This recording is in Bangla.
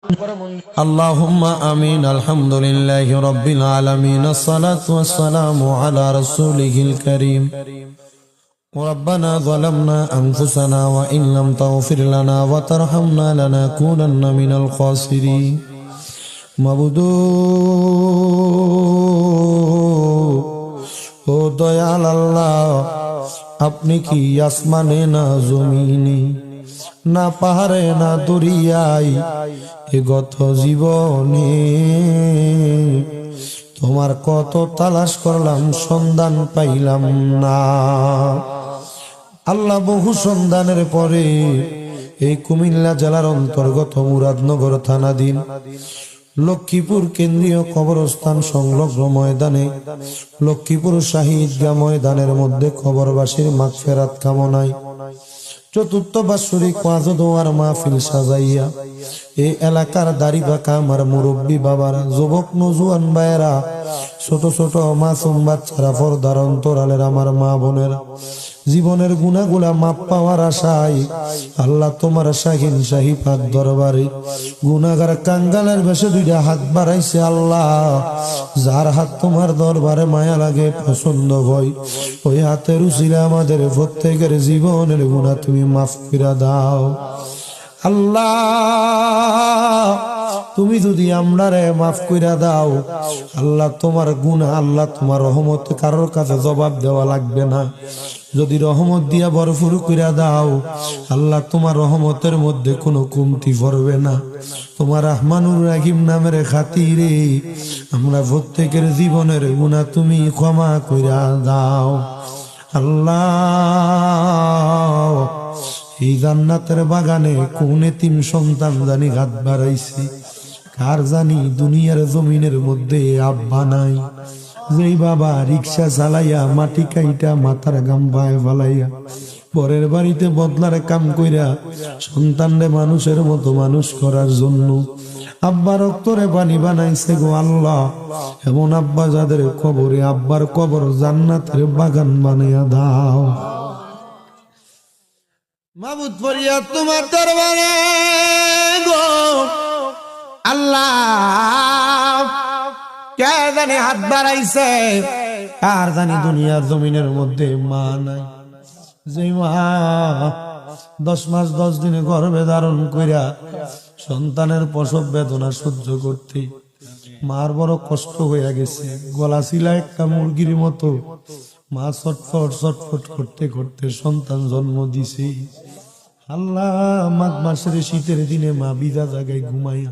اللهم آمين. الحمد لله رب العالمين. الصلاة والسلام على رسوله الكريم. ربنا ظلمنا أنفسنا وإن لم تغفر لنا وترحمنا لنكونن من الخاسرين. মাবুদু ও দয়াল আল্লাহ, আপনি কি আসমানে না জমিনে, না পাহাড়ে না দরিয়ায়, এ গত জীবনে তোমার কত তালাশ করলাম, সন্ধান পাইলাম না। আল্লাহ, বহু সন্ধানের পরে এই কুমিল্লা জেলার অন্তর্গত মুরাদনগর থানাধীন লক্ষ্মীপুর কেন্দ্রীয় কবরস্থান সংলগ্ন ময়দানে, লক্ষ্মীপুর শাহিদগাহ ময়দানের মধ্যে কবরবাসীর মাগফিরাত কামনায় চতুর্থ বাৎসরিক ওয়াজ ও দোয়ার মাহফিল সাজাইয়া এই এলাকার দাড়ি বাঁকা আমার মুরব্বী বাবারা, যুবক নজুয়ান ভাইয়েরা, ছোট ছোট মাসুম বাচ্চারা, পর্দার অন্তরালের আমার মা বোনেরা, জীবনের গুনাহগুলা মাপ পাওয়ার আশায় আল্লাহ তোমার শাহিন শাহী পাক দরবারে গুনাহগার কাঙ্গালের বেশে দুইটা হাত বাড়াইছে। আল্লাহ, যার হাত তোমার দরবারে মায়া লাগে, পছন্দ হয়, ওই হাতের উসিলে আমাদের প্রত্যেকের জীবনের গুনাহ তুমি মাফ করে দাও। আল্লাহ, তুমি যদি আমরারে মাফ কইরা দাও, আল্লাহ তোমার গুনাহ, আল্লাহ তোমার রহমত কারোর কাছে জবাব দেওয়া লাগবে না। যদি রহমত দিয়া ভরপুর কইরা দাও, আল্লাহ তোমার রহমতের মধ্যে কোনো কমতি পড়বে না। তোমার রহমানুর রাহিম নামের খাতিরে আমরা প্রত্যেকের জীবনের গুনাহ তুমি ক্ষমা কইরা দাও। আল্লাহ, এই জান্নাতের বাগানে কোন এতিম সন্তান জানি হাত বাড়াইছে, কার জানি দুনিয়ার জমিনের মধ্যে আব্বা নাই, যেই বাবা রিক্সা চালাইয়া মাটি কাইটা মাথার গাম পায়ে ফালাইয়া পরের বাড়িতে বদলার কাম কইরা সন্তানরে মানুষের মতো মানুষ করার জন্য আব্বা রক্তরে পানি বানাইছে গো আল্লাহ, এমন আব্বা যাদের কবরে, আব্বার কবর জান্নাতের বাগান বানাইয়া দাও। মাবুদ ফরিয়াদ তোমার দরবারে গো আল্লাহ, কে জানি হাত বাড়াইছে, কার জানি দুনিয়ার জমিনের মধ্যে মা নাই, যে মা 10 মাস 10 দিনে গর্ভে ধারণ কইরা সন্তানের প্রসব বেদনা সহ্য করতে মার বড় কষ্ট হইয়া গেছে। গলা ছিলা একটা মুরগির মতো, মা ছটফট ছটফট করতে করতে সন্তান জন্ম দিছে। আল্লাহ, মাঘ মাসের শীতের দিনে মা বিধা জায়গায় ঘুমাইয়া